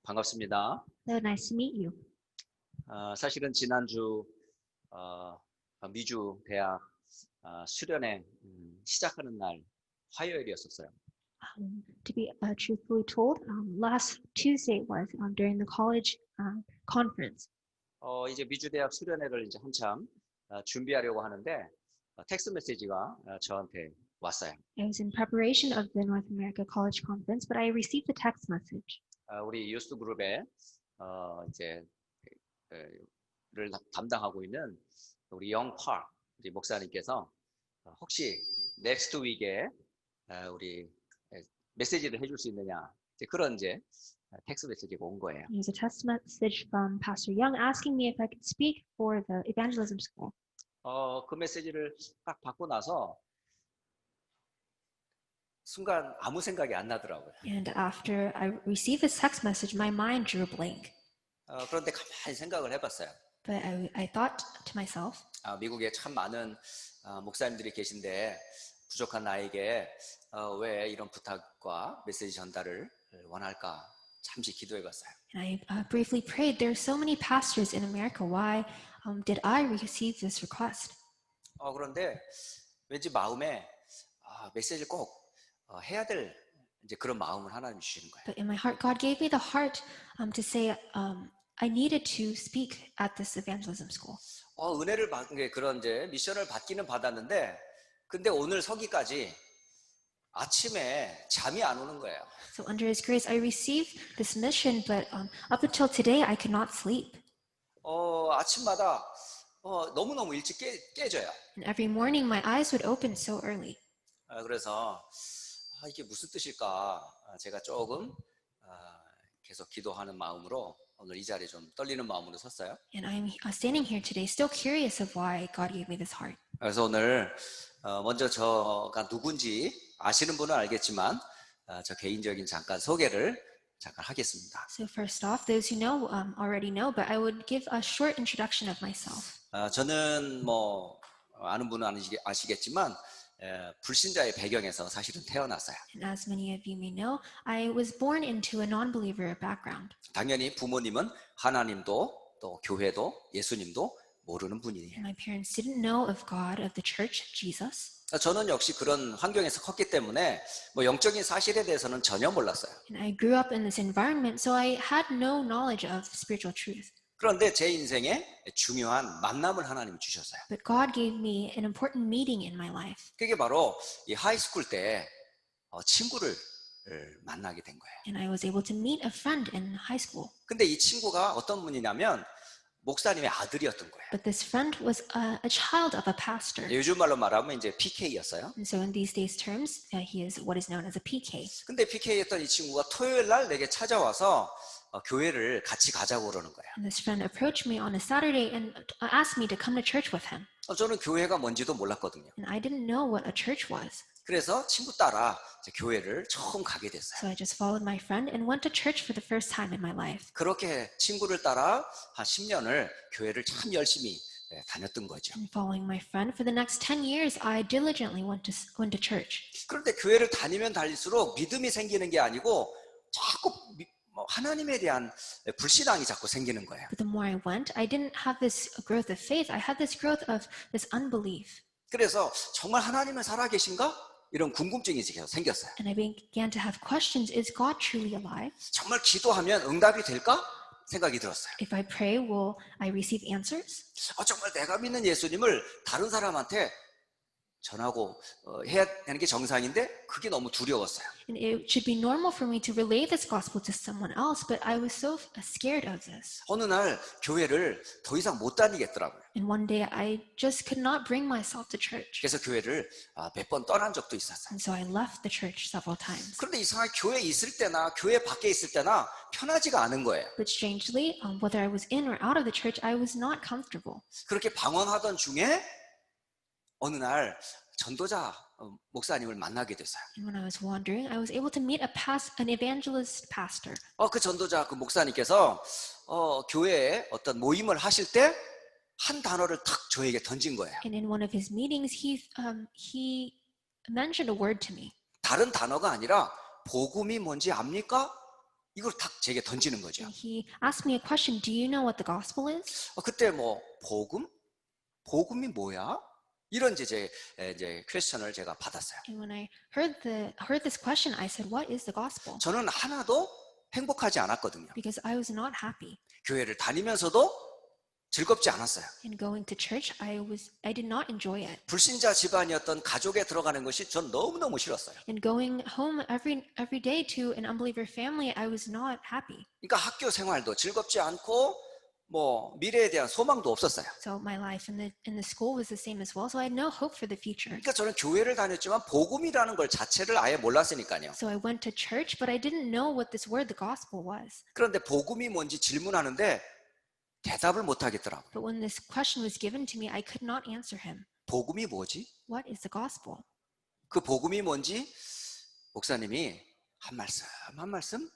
반갑습니다. Hello, nice to meet you. 사실은 지난주 미주 대학 수련회 시작하는 날 화요일이었었어요. To be truthfully told, last Tuesday was during the college conference. 이제 미주 대학 수련회를 이제 한참 준비하려고 하는데 텍스트 메시지가 저한테 왔어요. I was in preparation of the North America College Conference, but I received a text message. 우리 유스 그룹에 이제 를 담당하고 있는 우리 영파 우리 목사님께서 혹시 넥스트 위크에 우리 메시지를 해줄 수 있느냐 그런 이제 텍스트 메시지가 온 거예요. It was a text message from Pastor Young asking me if I could speak for the evangelism school. 그 메시지를 딱 받고 나서 순간 아무 생각이 안 나더라고요. And after I received this text message, my mind drew a blank. 그런데 가만히 생각을 해봤어요. But I thought to myself, 미국에 참 많은 목사님들이 계신데 부족한 나에게 왜 이런 부탁과 메시지 전달을 원할까 잠시 기도해봤어요. and I briefly prayed, there are so many pastors in America. Why did I receive this request? 그런데 왠지 마음에 메시지를 꼭 해야 될 이제 그런 마음을 하나님 주시는 거예요. But in my heart, God gave me the heart to say I needed to speak at this evangelism school. 은혜를 받은 게 그런 이제 미션을 받기는 받았는데, 근데 오늘 서기까지 아침에 잠이 안 오는 거예요. So under His grace, I received this mission, but up until today, I could not sleep. 아침마다 너무너무 일찍 깨져요. And every morning, my eyes would open so early. 그래서 이게 무슨 뜻일까? 제가 조금 계속 기도하는 마음으로 오늘 이 자리에 좀 떨리는 마음으로 섰어요. And I'm standing here today, still curious of why God gave me this heart. 그래서 오늘 먼저 저가 누군지 아시는 분은 알겠지만 저 개인적인 잠깐 소개를 잠깐 하겠습니다. So first off, those who know already know, but I would give a short introduction of myself. 저는 뭐 아는 분은 아시겠지만 불신자의 배경에서 사실은 태어났어요. And as many of you may know, I was born into a non-believer background. 당연히 부모님은 하나님도 또 교회도 예수님도 모르는 분이에요. My parents didn't know of God, of the church, Jesus. 저는 역시 그런 환경에서 컸기 때문에 뭐 영적인 사실에 대해서는 전혀 몰랐어요. And I grew up in this environment, so I had no knowledge of spiritual truth. 그런데 제 인생에 중요한 만남을 하나님이 주셨어요. But God gave me an important meeting in my life. 그게 바로 이 하이스쿨 때 친구를 만나게 된 거예요. And I was able to meet a friend in high school. 근데 이 친구가 어떤 분이냐면 목사님의 아들이었던 거예요. But this friend was a child of a pastor. 요즘 말로 말하면 이제 PK였어요. And so in these days' terms, he is what is known as a PK. 근데 PK였던 이 친구가 토요일 날 내게 찾아와서 교회를 같이 가자고 그러는 거예요. And this friend approached me on a Saturday and asked me to come to church with him. 저는 교회가 뭔지도 몰랐거든요. And I didn't know what a church was. 그래서 친구 따라 교회를 처음 가게 됐어요. So I just followed my friend and went to church for the first time in my life. 그렇게 친구를 따라 한 10년을 교회를 참 열심히 다녔던 거죠. And following my friend for the next 10 years, I diligently went to church. 그런데 교회를 다니면 다닐수록 믿음이 생기는 게 아니고 자꾸 하나님에 대한 불신앙이 자꾸 생기는 거예요. But the more I went, I didn't have this growth of faith. I had this growth of this unbelief. 그래서 정말 하나님은 살아계신가? 이런 궁금증이 계속 생겼어요. And I began to have questions. Is God truly alive? 정말 기도하면 응답이 될까? 생각이 들었어요. If I pray, will I receive answers? 정말 내가 믿는 예수님을 다른 사람한테 전하고 해야 되는 게 정상인데 그게 너무 두려웠어요. And it should be normal for me to relay this gospel to someone else, but I was so scared of this. 어느 날 교회를 더 이상 못 다니겠더라고요. And one day I just could not bring myself to church. 그래서 교회를 몇 번 떠난 적도 있었어요. And so I left the church several times. 그런데 이상하게 교회에 있을 때나 교회 밖에 있을 때나 편하지가 않은 거예요. But strangely, whether I was in or out of the church, I was not comfortable. 그렇게 방황하던 중에 어느 날 전도자 목사님을 만나게 됐어요. And when I was wandering, I was able to meet an evangelist pastor. 그 전도자 그 목사님께서 교회에 어떤 모임을 하실 때 한 단어를 탁 저에게 던진 거예요. And in one of his meetings, he mentioned a word to me. 다른 단어가 아니라 복음이 뭔지 압니까? 이걸 딱 제게 던지는 거죠. And he asked me a question, do you know what the gospel is? 그때 뭐 복음? 복음이 뭐야? 이런 이제 퀘스천을 제가 받았어요. And when I heard this question, I said, what is the gospel? 저는 하나도 행복하지 않았거든요. Because I was not happy. 교회를 다니면서도 즐겁지 않았어요. And going to church, I did not enjoy it. 불신자 집안이었던 가족에 들어가는 것이 전 너무너무 싫었어요. And going home every day to an unbeliever family, I was not happy. 그러니까 학교 생활도 즐겁지 않고 뭐 미래에 대한 소망도 없었어요. So my life in the school was the same as well. So I had no hope for the future. 그러니까 저는 교회를 다녔지만 복음이라는 걸 자체를 아예 몰랐으니까요. So I went to church, but I didn't know what this word, the gospel, was. 그런데 복음이 뭔지 질문하는데 대답을 못 하겠더라고요. But when this question was given to me, I could not answer him. 복음이 뭐지? What is the gospel? 그 복음이 뭔지 목사님이 한 말씀 한 말씀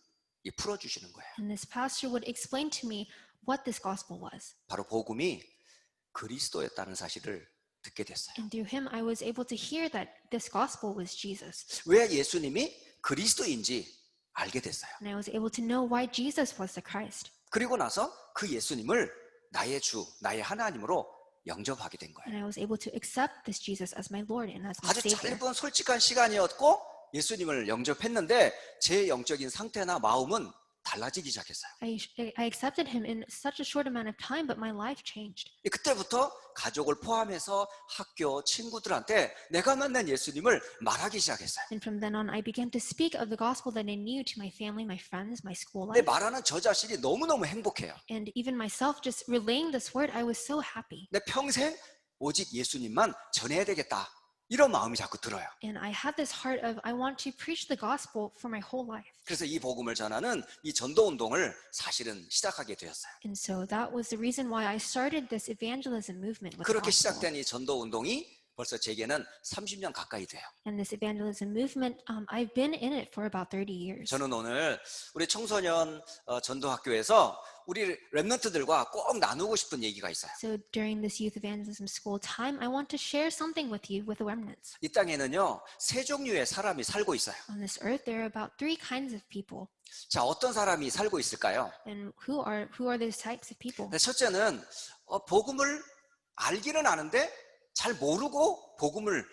풀어주시는 거예요. And this pastor would explain to me what this gospel was. 바로 복음이 그리스도였다는 사실을 듣게 됐어요. And through him, I was able to hear that this gospel was Jesus. 왜 예수님이 그리스도인지 알게 됐어요. And I was able to know why Jesus was the Christ. 그리고 나서 그 예수님을 나의 주, 나의 하나님으로 영접하게 된 거예요. And I was able to accept this Jesus as my Lord and as my 아주 Savior. 짧은 솔직한 시간이었고 예수님을 영접했는데 제 영적인 상태나 마음은 달라지기 시작했어요. I accepted him in such a short amount of time, but my life changed. 그때부터 가족을 포함해서 학교 친구들한테 내가 만난 예수님을 말하기 시작했어요. And from then on, I began to speak of the gospel that I knew to my family, my friends, my school 근데 life. 말하는 저 자신이 너무너무 행복해요. And even myself, just relaying this word, I was so happy. 내 평생 오직 예수님만 전해야 되겠다. 이런 마음이 자꾸 들어요. And I had this heart of, I want to preach the gospel for my whole life. 그래서 이 복음을 전하는 이 전도 운동을 사실은 시작하게 되었어요. And so that was the reason why I started this evangelism movement with the 그렇게 gospel. 시작된 이 전도 운동이 벌써 제게는 30년 가까이 돼요. And this evangelism movement, I've been in it for about 30 years. 저는 오늘 우리 청소년 전도학교에서 우리 랩런트들과 꼭 나누고 싶은 얘기가 있어요. So during this youth evangelism school time, I want to share something with you with the remnants. 이 땅에는요, 세 종류의 사람이 살고 있어요. On this earth, there are about 3 kinds of people. 자, 어떤 사람이 살고 있을까요? And who are these types of people? 첫째는 복음을 알기는 아는데 잘 모르고 복음을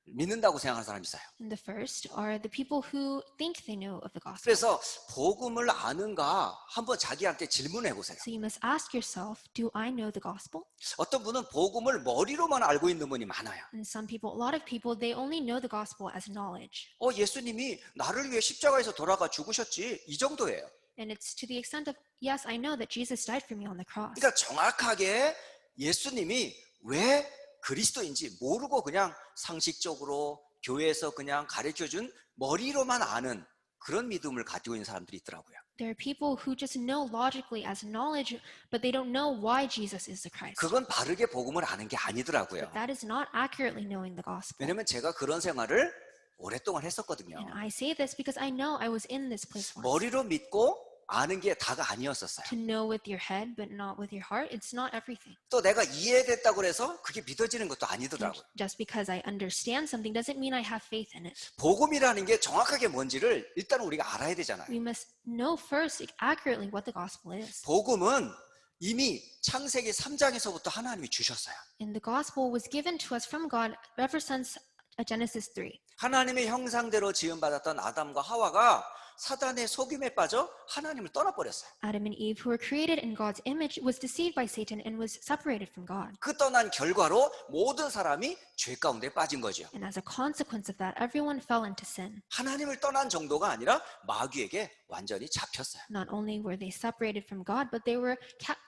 믿는다고 생각하는 사람이 있어요. And the first are the people who think they know of the gospel. 그래서 복음을 아는가 한번 자기한테 질문해 보세요. So you must ask yourself, do I know the gospel? 어떤 분은 복음을 머리로만 알고 있는 분이 많아요. And some people, a lot of people, they only know the gospel as knowledge. 예수님이 나를 위해 십자가에서 돌아가 죽으셨지, 이 정도예요. And it's to the extent of, yes, I know that Jesus died for me on the cross. 그러니까 정확하게 예수님이 왜 그리스도인지 모르고 그냥 상식적으로 교회에서 그냥 가르쳐준 머리로만 아는 그런 믿음을 가지고 있는 사람들이 있더라고요. There are people who just know logically as knowledge, but they don't know why Jesus is the Christ. 그건 바르게 복음을 아는 게 아니더라고요. But that is not accurately knowing the gospel. 왜냐면 제가 그런 생활을 오랫동안 했었거든요. And I say this because I know I was in this place once. 머리로 믿고 아는 게 다가 아니었었어요. To know with your head, but not with your heart, it's not everything. 또 내가 이해됐다고 해서 그게 믿어지는 것도 And 아니더라고요. just because I understand something doesn't mean I have faith in it. 복음이라는 게 정확하게 뭔지를 일단 우리가 알아야 되잖아요. We must know first accurately what the gospel is. 복음은 이미 창세기 3장에서부터 하나님이 주셨어요. And the gospel was given to us from God ever since Genesis 3. 하나님의 형상대로 지음받았던 아담과 하와가 사단의 속임에 빠져 하나님을 떠나버렸어요. Adam and Eve, who were created in God's image, was deceived by Satan and was separated from God. 그 떠난 결과로 모든 사람이 죄 가운데 빠진 거죠. And as a consequence of that, everyone fell into sin. 하나님을 떠난 정도가 아니라 마귀에게 완전히 잡혔어요. Not only were they separated from God, but they were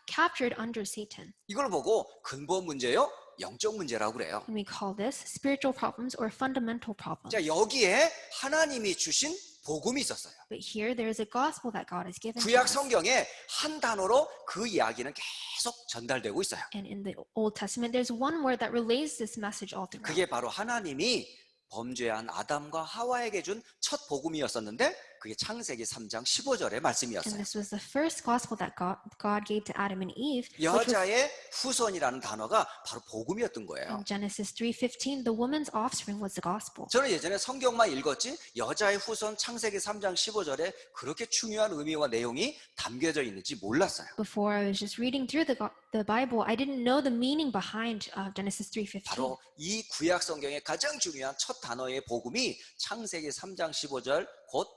captured under Satan. 이걸 보고 근본 문제요, 영적 문제라고 그래요. And we call this spiritual problems or fundamental problems. 자, 여기에 하나님이 주신 복음이 있었어요. But here there is a gospel that God has given to 구약 us. 성경에 한 단어로 그 이야기는 계속 전달되고 있어요. And in the Old Testament, there's one word that relays this message all throughout. 그게 바로 하나님이 범죄한 아담과 하와에게 준 첫 복음이었었는데 그게 창세기 3장 15절의 말씀이었어요. And this was the first gospel that God gave to Adam and Eve, which was 여자의 후손이라는 단어가 바로 복음이었던 거예요. in Genesis 3:15. The woman's offspring was the gospel. 저는 예전에 성경만 읽었지 여자의 후손 창세기 3장 15절에 그렇게 중요한 의미와 내용이 담겨져 있는지 몰랐어요. Before I was just reading through the Bible, I didn't know the meaning behind Genesis 3:15. 바로 이 구약 성경의 가장 중요한 첫 단어의 복음이 창세기 3장 15절 곧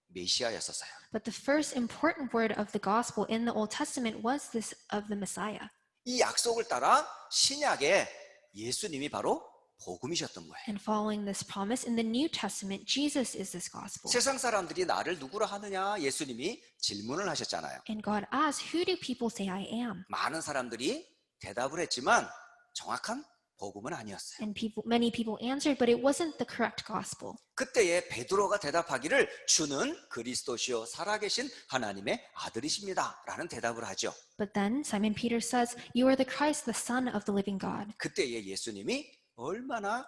메시아였었어요. But the first important word of the gospel in the Old Testament was this of the Messiah. 이 약속을 따라 신약에 예수님이 바로 복음이셨던 거예요. And following this promise in the New Testament, Jesus is this gospel. 세상 사람들이 나를 누구라 하느냐 예수님이 질문을 하셨잖아요. And God asked, "Who do people say I am?" 많은 사람들이 대답을 했지만 정확한 복음은 아니었어요. And many people answered, but it wasn't the correct gospel. 그때에 베드로가 대답하기를 주는 그리스도시요 살아계신 하나님의 아들이십니다 라는 대답을 하죠. But then Simon Peter says, "You are the Christ, the Son of the living God." 그때에 예수님이 얼마나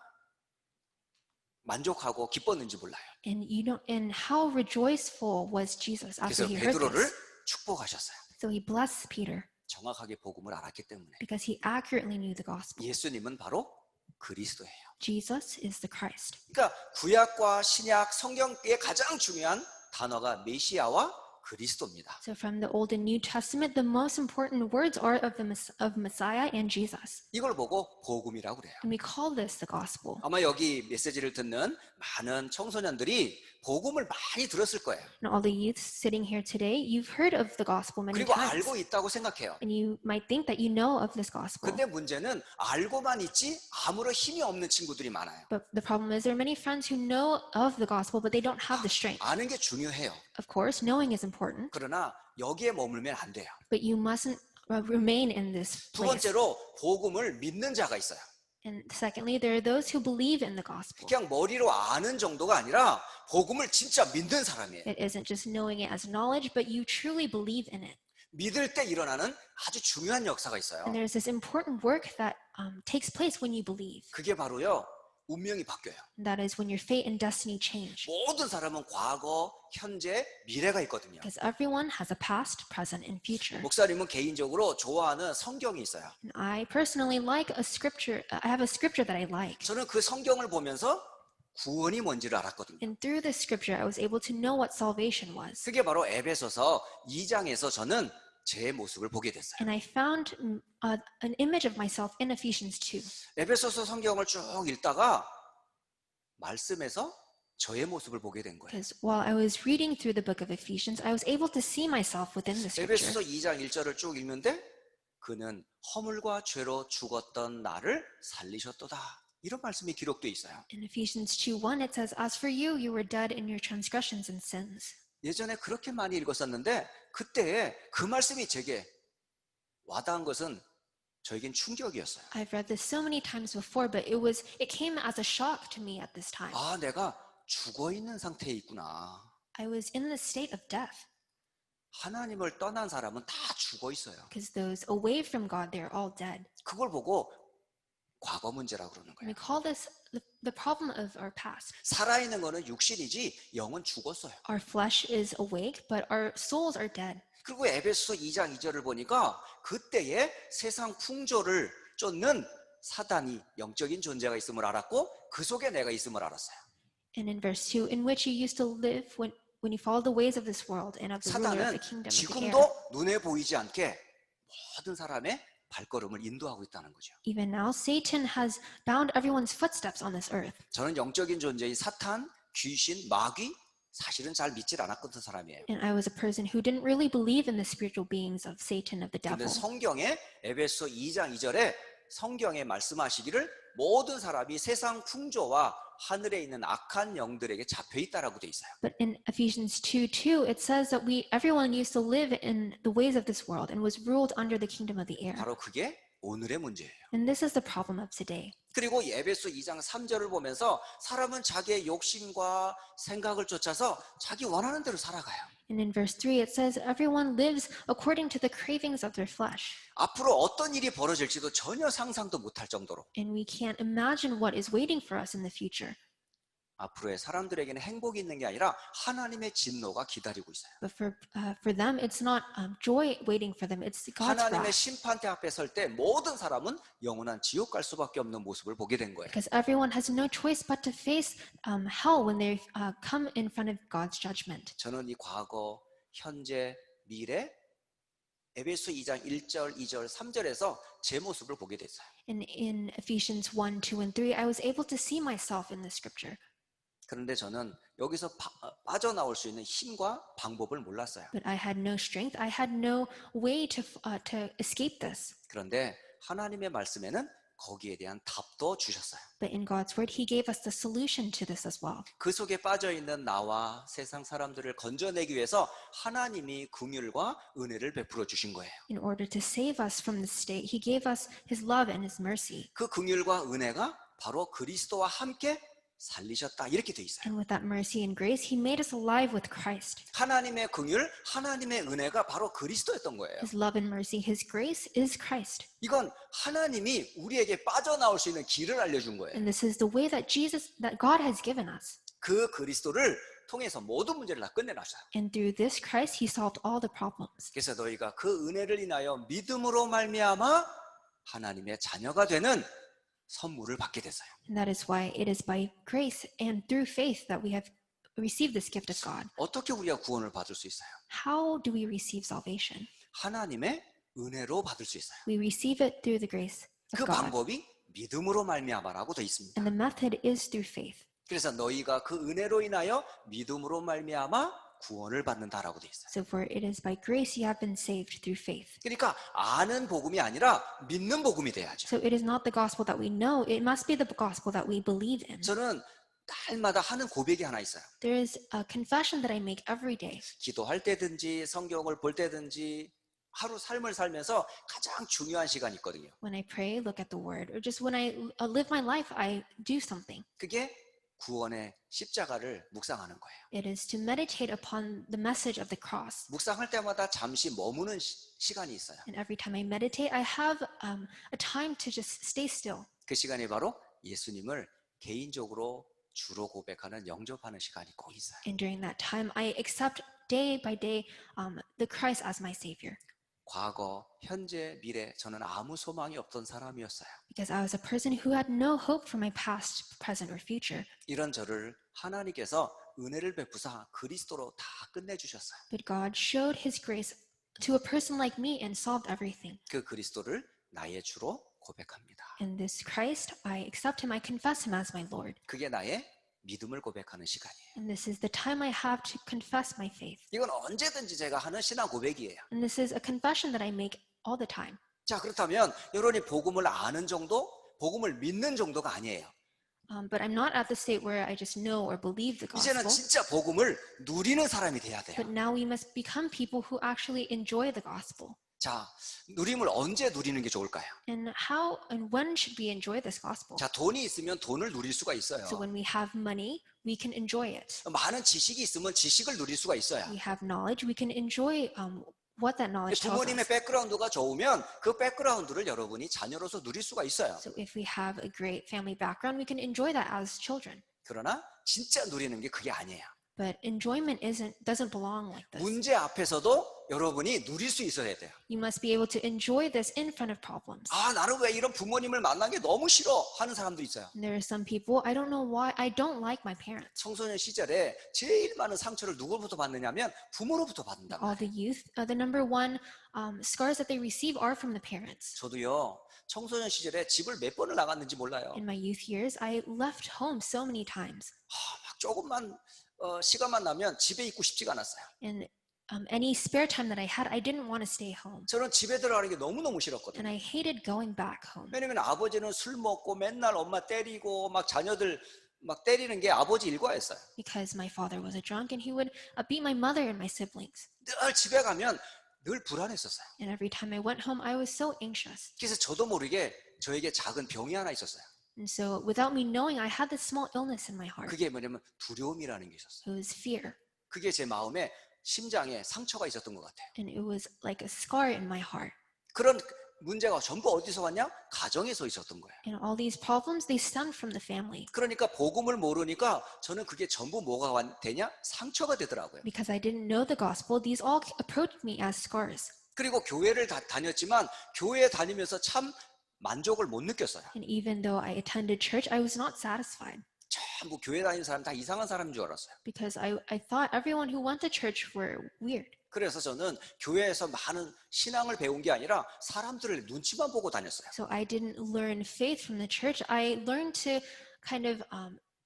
만족하고 기뻤는지 몰라요. And how rejoiceful was Jesus after 그래서 he heard 베드로를 this. 축복하셨어요. So he blessed Peter 정확하게 복음을 알았기 때문에. because he accurately knew the gospel. 예수님은 바로 그리스도예요. Jesus is the Christ. 그러니까 구약과 신약 성경의 가장 중요한 단어가 메시아와 그리스도입니다. So from the Old and New Testament, the most important words are of Messiah and Jesus. 이걸 보고 복음이라고 그래요. And we call this the gospel. 아마 여기 메시지를 듣는 많은 청소년들이 복음을 많이 들었을 거예요. And all the youths sitting here today, you've heard of the gospel many 그리고 times. 알고 있다고 생각해요. And you might think that you know of this gospel. 근데 문제는 알고만 있지 아무런 힘이 없는 친구들이 많아요. But the problem is there are many friends who know of the gospel, but they don't have the strength. 아는 게 중요해요. Of course, knowing is important, 그러나 여기에 머물면 안 돼요. but you mustn't remain in this 두 place. 번째로 복음을 믿는 자가 있어요. And secondly, there are those who believe in the gospel. 그냥 머리로 아는 정도가 아니라 복음을 진짜 믿는 사람이에요. It isn't just knowing it as knowledge, but you truly believe in it. 믿을 때 일어나는 아주 중요한 역사가 있어요. And there's this important work that takes place when you believe. 그게 바로요. 운명이 바뀌어요. And that is when your fate and destiny change. 모든 사람은 과거, 현재, 미래가 있거든요. Because everyone has a past, present, and future. 목사님은 개인적으로 좋아하는 성경이 있어요. And I personally like a scripture. I have a scripture that I like. 저는 그 성경을 보면서 구원이 뭔지를 알았거든요. And through this scripture, I was able to know what salvation was. 그게 바로 에베소서 2장에서 저는 제 모습을 보게 됐어요. And I found an image of myself in Ephesians 2. 에베소서 성경을 쭉 읽다가 말씀에서 저의 모습을 보게 된 거예요. Because while I was reading through the book of Ephesians, I was able to see myself within the 에베소서 scripture. 2장 1절을 쭉 읽는데 그는 허물과 죄로 죽었던 나를 살리셨도다. 이런 말씀이 기록되어 있어요. In Ephesians 2:1, it says, "As for you, you were dead in your transgressions and sins." 예전에 그렇게 많이 읽었었는데 그때 그 말씀이 제게 와닿은 것은 저에겐 충격이었어요. I've read this so many times before, but it came as a shock to me at this time. 아, 내가 죽어 있는 상태에 있구나. I was in the state of death 하나님을 떠난 사람은 다 죽어 있어요. because those away from God, they're all dead. 그걸 보고 과거 문제라고 그러는 And we 거예요. call this the problem of our past. 살아있는 거는 육신이지 영은 죽었어요. Our flesh is awake, but our souls are dead. 그리고 에베소서 2장 2절을 보니까 그때에 세상 풍조를 쫓는 사단이 영적인 존재가 있음을 알았고 그 속에 내가 있음을 알았어요. And in verse 2, in which you used to live when you follow the ways of this world and of the ruler of 사단은 the kingdom of the air. 지금도 눈에 보이지 않게 모든 사람의 발걸음을 인도하고 있다는 거죠. Even now, Satan has bound everyone's footsteps on this earth. 저는 영적인 존재인 사탄, 귀신, 마귀 사실은 잘 믿질 않았던 사람이에요. And I was a person who didn't really believe in the spiritual beings of Satan, of the 근데 devil. 성경에 에베소 2장 2절에 성경에 말씀하시기를 모든 사람이 세상 풍조와 하늘에 있는 악한 영들에게 잡혀 있다라고 돼 있어요. But in Ephesians 2:2, it says that everyone used to live in the ways of this world and was ruled under the kingdom of the air. 바로 그게 오늘의 문제예요. And this is the problem of today. 그리고 에베소 2장 3절을 보면서 사람은 자기의 욕심과 생각을 쫓아서 자기 원하는 대로 살아가요. And in verse 3, it says, everyone lives according to the cravings of their flesh. 앞으로 어떤 일이 벌어질지도 전혀 상상도 못할 정도로 And we can't imagine what is waiting for us in the future. 앞으로의 사람들에게는 행복이 있는 게 아니라 하나님의 진노가 기다리고 있어요. But for them, it's not joy waiting for them. It's God's 하나님의 wrath. 심판대 앞에 설 때 모든 사람은 영원한 지옥 갈 수밖에 없는 모습을 보게 된 거예요. Because everyone has no choice but to face hell when they come in front of God's judgment. 저는 이 과거, 현재, 미래 에베소 2장 1절, 2절, 3절에서 제 모습을 보게 됐어요. In Ephesians 1, 2, and 3, I was able to see myself in the scripture. 그런데 저는 여기서 빠져나올 수 있는 힘과 방법을 몰랐어요. But I had no strength. I had no way to escape this. 그런데 하나님의 말씀에는 거기에 대한 답도 주셨어요. But in God's word, He gave us the solution to this as well. 그 속에 빠져있는 나와 세상 사람들을 건져내기 위해서 하나님이 긍휼과 은혜를 베풀어 주신 거예요. In order to save us from this state, He gave us His love and His mercy. 그 긍휼과 은혜가 바로 그리스도와 함께 살리셨다 이렇게 돼 있어요. And with that mercy and grace, He made us alive with Christ. 하나님의 긍휼, 하나님의 은혜가 바로 그리스도였던 거예요. His love and mercy, His grace is Christ. 이건 하나님이 우리에게 빠져나올 수 있는 길을 알려준 거예요. And this is the way that God has given us. 그 그리스도를 통해서 모든 문제를 다 끝내놨어요. And through this Christ, He solved all the problems. 그래서 너희가 그 은혜를 인하여 믿음으로 말미암아 하나님의 자녀가 되는 선물을 받게 됐어요. And that is why it is by grace and through faith that we have received this gift of God. 어떻게 우리가 구원을 받을 수 있어요? How do we receive salvation? 하나님의 은혜로 받을 수 있어요. We receive it through the grace 그 of God. 방법이 믿음으로 말미암아라고 되어 있습니다. And the method is through faith. 그래서 너희가 그 은혜로 인하여 믿음으로 말미암아 구원을 받는다라고 되어 있어요. So for it is by grace you have been saved through faith. 그러니까 아는 복음이 아니라 믿는 복음이 돼야죠. So it is not the gospel that we know, it must be the gospel that we believe in. 저는 날마다 하는 고백이 하나 있어요. There is a confession that I make every day. 기도할 때든지 성경을 볼 때든지 하루 삶을 살면서 가장 중요한 시간이 있거든요. When I pray, look at the word, or just when I live my life, I do something. 그게 구원의 십자가를 묵상하는 거예요. It is to meditate upon the message of the cross. 묵상할 때마다 잠시 머무는 시간이 있어요. And every time I meditate, I have a time to just stay still. 그 시간이 바로 예수님을 개인적으로 주로 고백하는 영접하는 시간이 꼭 있어요. And during that time, I accept day by day the Christ as my Savior. 과거, 현재, 미래 저는 아무 소망이 없던 사람이었어요. Because I was a person who had no hope for my past, present, or future. 이런 저를 하나님께서 은혜를 베푸사 그리스도로 다 끝내주셨어요. But God showed His grace to a person like me and solved everything. 그 그리스도를 나의 주로 고백합니다. In this Christ, I accept Him, I confess Him as my Lord. 그게 나의 믿음을 고백하는 시간이에요. And this is the time I have to confess my faith. 이건 언제든지 제가 하는 신앙 고백이에요. And this is a confession that I make all the time. 자, 그렇다면 여러분이 복음을 아는 정도, 복음을 믿는 정도가 아니에요. But I'm not at the state where I just know or believe the 이제는 gospel. 진짜 복음을 누리는 사람이 돼야 돼요. But now we must become people who actually enjoy the gospel. 자, 누림을 언제 누리는 게 좋을까요? And how and when should we enjoy this gospel? 자, 돈이 있으면 돈을 누릴 수가 있어요. So when we have money, we can enjoy it. 많은 지식이 있으면 지식을 누릴 수가 있어요. We have knowledge, we can enjoy what that knowledge tells 부모님의 us. 백그라운드가 좋으면 그 백그라운드를 여러분이 자녀로서 누릴 수가 있어요. So if we have a great family background, we can enjoy that as children. 그러나 진짜 누리는 게 그게 아니에요. But enjoyment doesn't belong like this. 문제 앞에서도 여러분이 누릴 수 있어야 돼요. You must be able to enjoy this in front of problems. 아, 나는 왜 이런 부모님을 만난 게 너무 싫어 하는 사람도 있어요. And there are some people, I don't know why, I don't like my parents. 청소년 시절에 제일 많은 상처를 누구로부터 받느냐면 부모로부터 받는다. All the youth, the number one scars that they receive are from the parents. 저도요, 청소년 시절에 집을 몇 번을 나갔는지 몰라요. In my youth years, I left home so many times. 막 조금만 시간만 나면 집에 있고 싶지가 않았어요. And any spare time that I had, I didn't want to stay home. 저는 집에 들어가는 게 너무너무 싫었거든요. And I hated going back home. 왜냐면 아버지는 술 먹고 맨날 엄마 때리고 막 자녀들 막 때리는 게 아버지 일과였어요. Because my father was a drunk and he would beat my mother and my siblings. 늘 집에 가면 늘 불안했었어요. And every time I went home, I was so anxious. 그래서 저도 모르게 저에게 작은 병이 하나 있었어요. And so without me knowing, I had this small illness in my heart. 그게 뭐냐면 두려움이라는 게 있었어요. It was fear. 그게 제 마음에 심장에 상처가 있었던 것 같아요. And it was like a scar in my heart. 그런 문제가 전부 어디서 왔냐? 가정에서 있었던 거예요. And all these problems, they stemmed from the family. 그러니까 복음을 모르니까 저는 그게 전부 뭐가 되냐? 상처가 되더라고요. Because I didn't know the gospel, these all approached me as scars. 그리고 교회를 다녔지만 교회에 다니면서 참 만족을 못 느꼈어요. And even though I attended church, I was not satisfied. 전부 교회 다니는 사람 다 이상한 사람인 줄 알았어요. Because I thought everyone who went to church were weird. 그래서 저는 교회에서 많은 신앙을 배운 게 아니라 사람들을 눈치만 보고 다녔어요. So I didn't learn faith from the church. I learned to kind of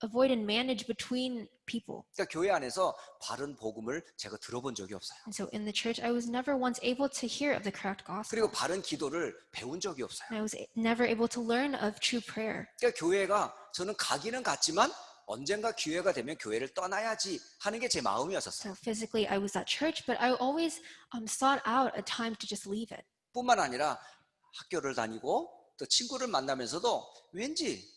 avoid and manage between people. 그러니까 교회 안에서 바른 복음을 제가 들어본 적이 없어요. And so in the church, I was never once able to hear of the correct gospel. 그리고 바른 기도를 배운 적이 없어요. And I was never able to learn of true prayer. 그러니까 교회가 저는 가기는 갔지만 언젠가 기회가 되면 교회를 떠나야지 하는 게 제 마음이었었어요. So physically, I was at church, but I always sought out a time to just leave it. 뿐만 아니라 학교를 다니고 또 친구를 만나면서도 왠지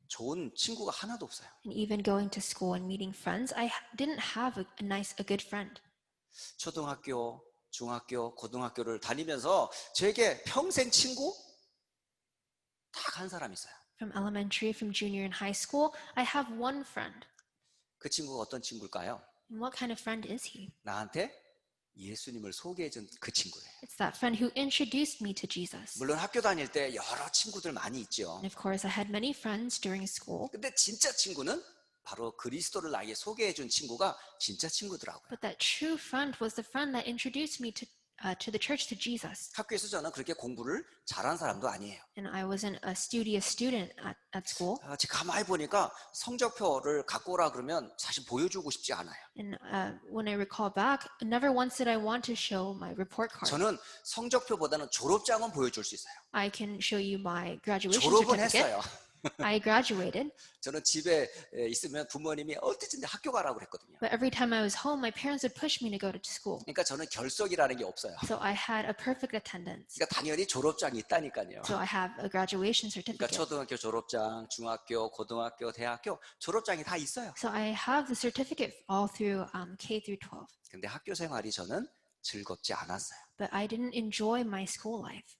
좋은 친구가 하나도 없어요. And even going to school and meeting friends, I didn't have a good friend. 초등학교, 중학교, 고등학교를 다니면서 제게 평생 친구 딱 한 사람 있어요. From elementary, from junior and high school, I have one friend. 그 친구가 어떤 친구일까요? And what kind of friend is he? 나한테 예수님을 소개해준 그 친구예요. It's that friend who introduced me to Jesus. 물론 학교 다닐 때 여러 친구들 많이 있죠. And of course, I had many friends during school. 근데 진짜 친구는 바로 그리스도를 나에게 소개해준 친구가 진짜 친구더라고요. But that true friend was the friend that introduced me to the church, to Jesus. 학교에서 저는 그렇게 공부를 잘한 사람도 아니에요. And I wasn't a studious student at school. 제가 가만히 보니까 성적표를 갖고 오라 그러면 사실 보여주고 싶지 않아요. And when I recall back, never once did I want to show my report card. 저는 성적표보다는 졸업장은 보여줄 수 있어요. I can show you my graduation 졸업은 certificate. 했어요. I graduated. 저는 집에 있으면 부모님이 얼티든지 학교 가라고 그랬거든요. But every time I was home, my parents would push me to go to school. 그러니까 저는 결석이라는 게 없어요. So I had a perfect attendance. 그러니까 당연히 졸업장이 있다니까요. So I have a graduation 그러니까 certificate. 초등학교 졸업장, 중학교, 고등학교, 대학교 졸업장이 다 있어요. So I have the certificate all through K through 12. 근데 학교 생활이 저는 즐겁지 않았어요. But I didn't enjoy my school life.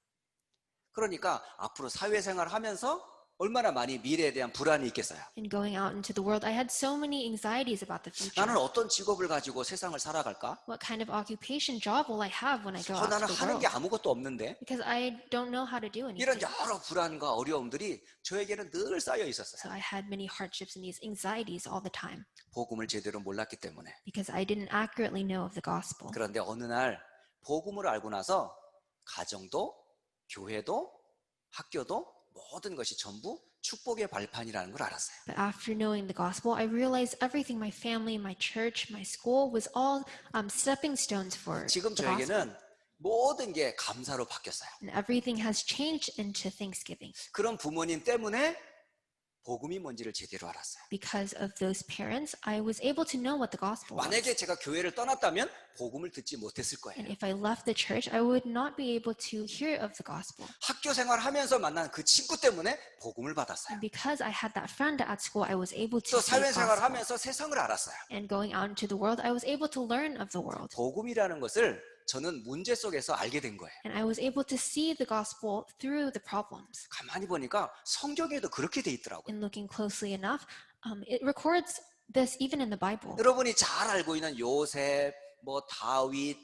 그러니까 앞으로 사회생활을 하면서 얼마나 많이 미래에 대한 불안이 있겠어요. And going out into the world, I had so many anxieties about the future. 나는 어떤 직업을 가지고 세상을 살아갈까? What kind of occupation, job will I have when I go out 나는 to the 하는 게 world? 아무것도 없는데 Because I don't know how to do anything. 이런 여러 불안과 어려움들이 저에게는 늘 쌓여 있었어요. So I had many hardships and these anxieties all the time 복음을 제대로 몰랐기 때문에. because I didn't accurately know of the gospel. 그런데 어느 날 복음을 알고 나서 가정도, 교회도, 학교도 모든 것이 전부 축복의 발판이라는 걸 알았어요. But after knowing the gospel, I realized everything, my family, my church, my school, was all stepping stones for 지금 the gospel. 저에게는 모든 게 감사로 바뀌었어요. And everything has changed into thanksgiving 그런 부모님 때문에 복음이 뭔지를 제대로 알았어요. because of those parents. I was able to know what the gospel was. 만약에 제가 교회를 떠났다면 복음을 듣지 못했을 거예요. And if I left the church, I would not be able to hear of the gospel. 학교 생활하면서 만난 그 친구 때문에 복음을 받았어요. And because I had that friend at school, I was able 또 to see the 사회생활을 gospel. 하면서 세상을 알았어요. And going out into the world, I was able to learn of the world. 복음이라는 것을 저는 문제 속에서 알게 된 거예요. And I was able to see the gospel through the problems. 가만히 보니까 성경에도 그렇게 돼 있더라고요. And looking closely enough, it records this even in the Bible. 여러분이 잘 알고 있는 요셉, 다윗,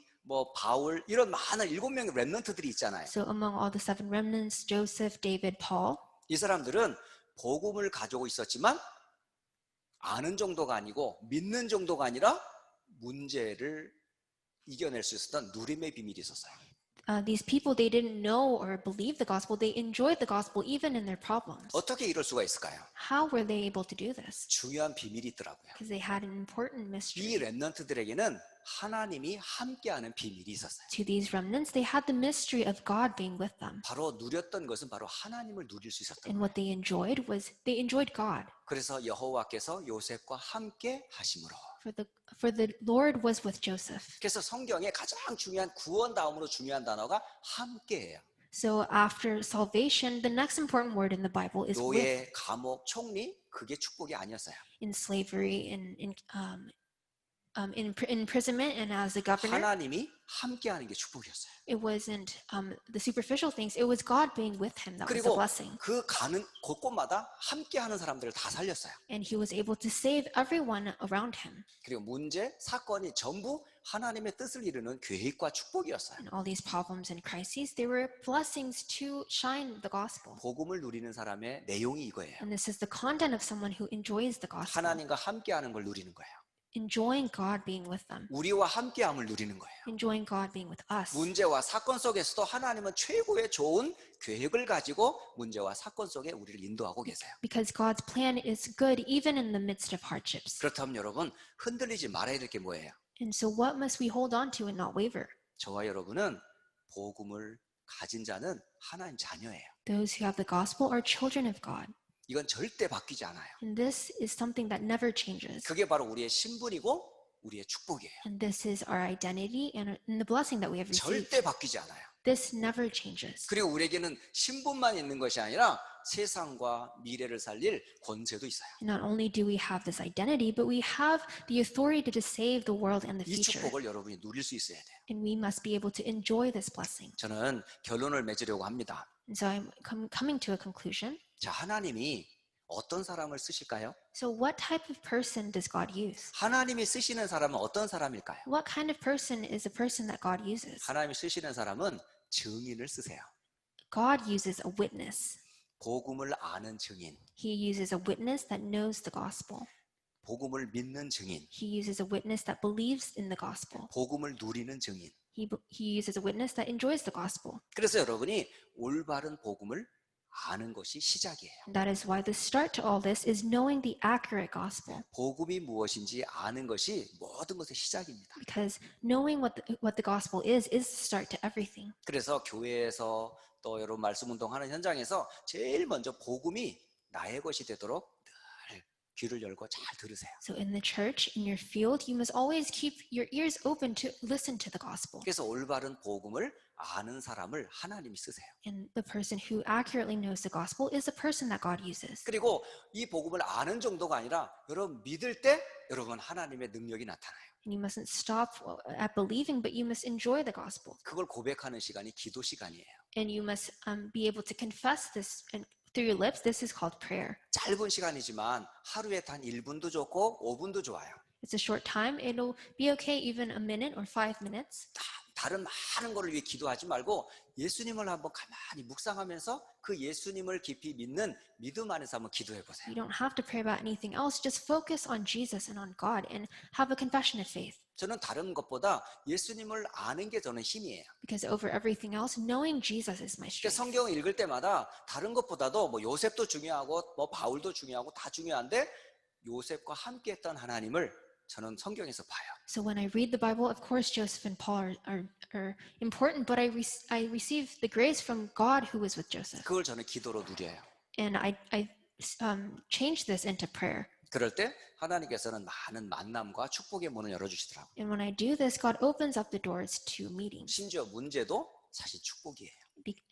바울 이런 많은 7명의 렘넌트들이 있잖아요. So among all the 7 remnants, Joseph, David, Paul, 이 사람들은 복음을 가지고 있었지만 아는 정도가 아니고 믿는 정도가 아니라 문제를 이겨낼 수 있었던 누림의 비밀이 있었어요. these people, they didn't know or believe the gospel. They enjoyed the gospel even in their problems. 어떻게 이럴 수가 있을까요? How were they able to do this? 중요한 비밀이 있더라고요. Because they had an important mystery. 이 렘넌트들에게는 하나님이 함께하는 비밀이 있었어요. To these remnants, they had the mystery of God being with them. 바로 누렸던 것은 바로 하나님을 누릴 수 있었던 And 거예요. what they enjoyed was they enjoyed God. 그래서 여호와께서 요셉과 함께 하심으로. For the Lord was with Joseph. 그래서 성경에 가장 중요한 구원 다음으로 중요한 단어가 함께예요. So after salvation, the next important word in the Bible is with. 노예, 감옥, 총리 그게 축복이 아니었어요. In slavery, in imprisonment and as a governor, 하나님이 함께하는 게 축복이었어요. it wasn't the superficial things. It was God being with him that was a 그리고 blessing. 그 가는 곳곳마다 함께하는 사람들을 다 살렸어요. And he was able to save everyone around him. 그리고 문제, 사건이 전부 하나님의 뜻을 이루는 계획과 축복이었어요. And all these problems and crises, they were blessings to shine the gospel. 복음을 누리는 사람의 내용이 이거예요. And this is the content of someone who enjoys the gospel. 하나님과 함께하는 걸 누리는 거예요. Enjoying God being with them. 우리와 함께함을 누리는 거예요. Enjoying God being with us. 문제와 사건 속에서도 하나님은 최고의 좋은 계획을 가지고 문제와 사건 속에 우리를 인도하고 계세요. Because God's plan is good even in the midst of hardships. 그렇다면 여러분 흔들리지 말아야 될 게 뭐예요? And so what must we hold on to and not waver? 저와 여러분은 복음을 가진 자는 하나님 자녀예요. Those who have the gospel are children of God. 이건 절대 바뀌지 않아요. And this is something that never changes. 그게 바로 우리의 신분이고 우리의 축복이에요. And this is our identity and the blessing that we have received. 절대 바뀌지 않아요. This never changes. 그리고 우리에게는 신분만 있는 것이 아니라 세상과 미래를 살릴 권세도 있어요. Not only do we have this identity, but we have the authority to save the world and the 이 future. 축복을 여러분이 누릴 수 있어야 돼요. And we must be able to enjoy this blessing. 저는 결론을 맺으려고 합니다. And so I'm coming to a conclusion. 자, 하나님이 어떤 사람을 쓰실까요? So what type of person does God use? 하나님이 쓰시는 사람은 어떤 사람일까요? What kind of person is a person that God uses? 하나님이 쓰시는 사람은 증인을 쓰세요. God uses a witness. 복음을 아는 증인, He uses a witness that knows the gospel. 복음을 믿는 증인, He uses a witness that believes in the gospel. 복음을 누리는 증인. He uses a witness that enjoys the gospel. 그래서 여러분이 올바른 복음을 아는 것이 시작이에요. That is why the start to all this is knowing the accurate gospel. 복음이 무엇인지 아는 것이 모든 것의 시작입니다. Because knowing what the gospel is the start to everything. 그래서 교회에서 또 여러분 말씀 운동하는 현장에서 제일 먼저 복음이 나의 것이 되도록 늘 귀를 열고 잘 들으세요. So in the church, in your field, you must always keep your ears open to listen to the gospel. 그래서 올바른 복음을 아는 사람을 하나님이 쓰세요. And the person who accurately knows the gospel is the person that God uses. 그리고 이 복음을 아는 정도가 아니라 여러분 믿을 때 여러분 하나님의 능력이 나타나요. And you mustn't stop at believing, but you must enjoy the gospel. 그걸 고백하는 시간이 기도 시간이에요. And you must be able to confess this and through your lips. This is called prayer. 짧은 시간이지만 하루에 단 1분도 좋고 5분도 좋아요. It's a short time. It'll be okay even a minute or 5 minutes. 다른 많은 거를 위해 기도하지 말고 예수님을 한번 가만히 묵상하면서 그 예수님을 깊이 믿는 믿음 안에서 한번 기도해 보세요. You don't have to pray about anything else. Just focus on Jesus and on God and have a confession of faith. 저는 다른 것보다 예수님을 아는 게 저는 힘이에요. Because over everything else, knowing Jesus is my strength. 성경을 읽을 때마다 다른 것보다도 뭐 요셉도 중요하고 뭐 바울도 중요하고 다 중요한데 요셉과 함께했던 하나님을 저는 성경에서 봐요. So when I read the Bible, of course, Joseph and Paul are important, but I receive the grace from God who was with Joseph. 그걸 저는 기도로 누려요. And I change this into prayer. 그럴 때 하나님께서는 많은 만남과 축복의 문을 열어주시더라고요. And when I do this, God opens up the doors to meetings. 심지어 문제도 사실 축복이에요.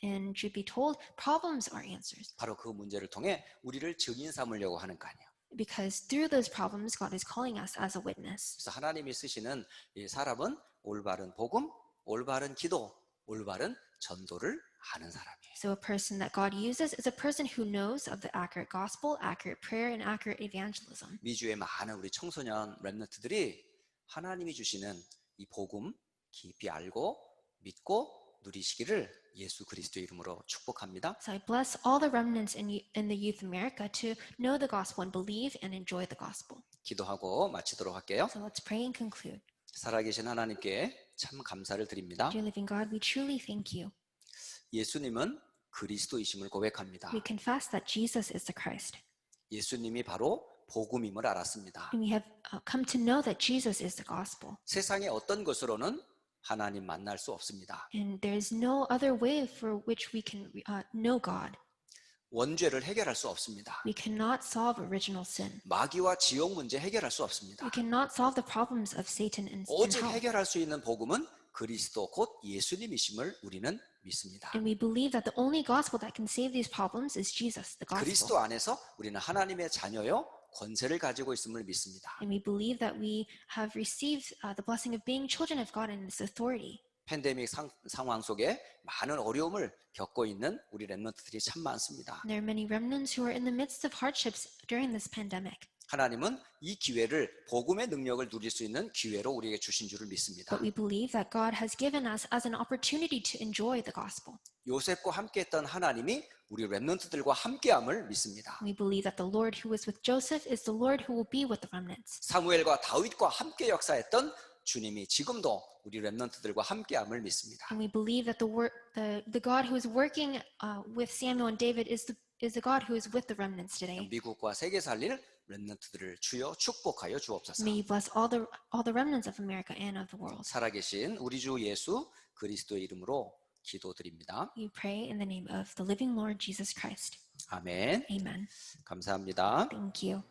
And should be told, problems are answers. 바로 그 문제를 통해 우리를 증인 삼으려고 하는 거 아니에요. Because through those problems, God is calling us as a witness. 그래서 하나님이 쓰시는 이 사람은 올바른 복음, 올바른 기도, 올바른 전도를 아는 사람이에요. So a person that God uses is a person who knows of the accurate gospel, accurate prayer, and accurate evangelism. 미주의 많은 우리 청소년 렘넌트들이 하나님이 주시는 이 복음 깊이 알고 믿고 누리시기를 예수 그리스도의 이름으로 축복합니다. So I bless all the remnants in the Youth America to know the gospel and believe and enjoy the gospel. 기도하고 마치도록 할게요. So let's pray and conclude. 살아계신 하나님께 참 감사를 드립니다. Dear living God, we truly thank you. 예수님은 그리스도이심을 고백합니다. We confess that Jesus is the Christ. 예수님이 바로 복음임을 알았습니다. And we have come to know that Jesus is the gospel. 세상의 어떤 것으로는 하나님 만날 수 없습니다. And there is no other way for which we can know God. 원죄를 해결할 수 없습니다. We cannot solve original sin. 마귀와 지옥 문제 해결할 수 없습니다. We cannot solve the problems of Satan and 오직 hell. 해결할 수 있는 복음은 그리스도 곧 예수님이심을 우리는 믿습니다. And we believe that the only gospel that can save these problems is Jesus, the gospel. 그리스도 안에서 우리는 하나님의 자녀요 권세를 가지고 있음을 믿습니다. And we believe that we have received the blessing of being children of God and this authority. 팬데믹 상황 속에 많은 어려움을 겪고 있는 우리 렘넌트들이 참 많습니다. There are many remnants who are in the midst of hardships during this pandemic. 하나님은 이 기회를 복음의 능력을 누릴 수 있는 기회로 우리에게 주신 줄을 믿습니다. But we believe that God has given us as an opportunity to enjoy the gospel. 요셉과 함께했던 하나님이 우리 렘넌트들과 함께함을 믿습니다. We believe that the Lord who was with Joseph is the Lord who will be with the remnants. 사무엘과 다윗과 함께 역사했던 주님이 지금도 우리 렘넌트들과 함께함을 믿습니다. And we believe that the God who is working with Samuel and David is the God who is with the remnants today. 미국과 세계 살릴 렘넌트들을 주여 축복하여 주옵소서. May you bless all the remnants of America and of the world. 살아계신 우리 주 예수 그리스도의 이름으로 기도드립니다. We pray in the name of the living Lord Jesus Christ. 아멘. Amen. 감사합니다. Thank you.